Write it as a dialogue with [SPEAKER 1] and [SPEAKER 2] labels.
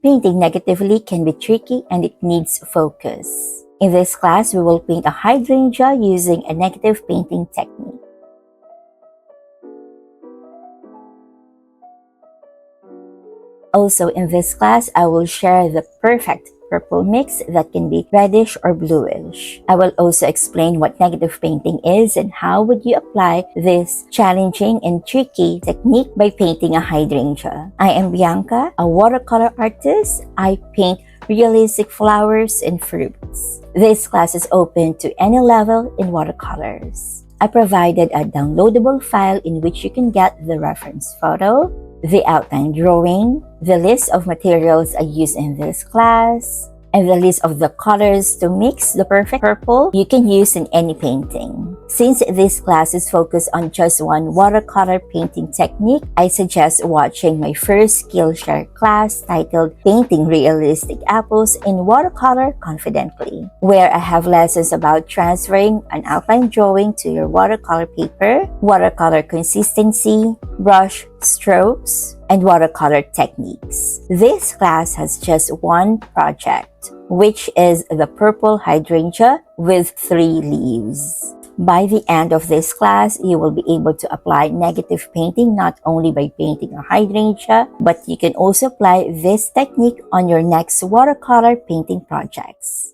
[SPEAKER 1] Painting negatively can be tricky and it needs focus. In this class, we will paint a hydrangea using a negative painting technique. Also in this class, I will share the perfect purple mix that can be reddish or bluish. I will also explain what negative painting is and how would you apply this challenging and tricky technique by painting a hydrangea. I am Bianca, a watercolor artist. I paint realistic flowers and fruits. This class is open to any level in watercolors. I provided a downloadable file in which you can get the reference photo, the outline drawing, the list of materials I use in this class, and the list of the colors to mix the perfect purple you can use in any painting. Since this class is focused on just one watercolor painting technique, I suggest watching my first Skillshare class titled Painting Realistic Apples in Watercolor Confidently, where I have lessons about transferring an outline drawing to your watercolor paper, watercolor consistency, brush strokes, and watercolor techniques. This class has just one project, which is the purple hydrangea with 3 leaves. By the end of this class, you will be able to apply negative painting not only by painting a hydrangea, but you can also apply this technique on your next watercolor painting projects.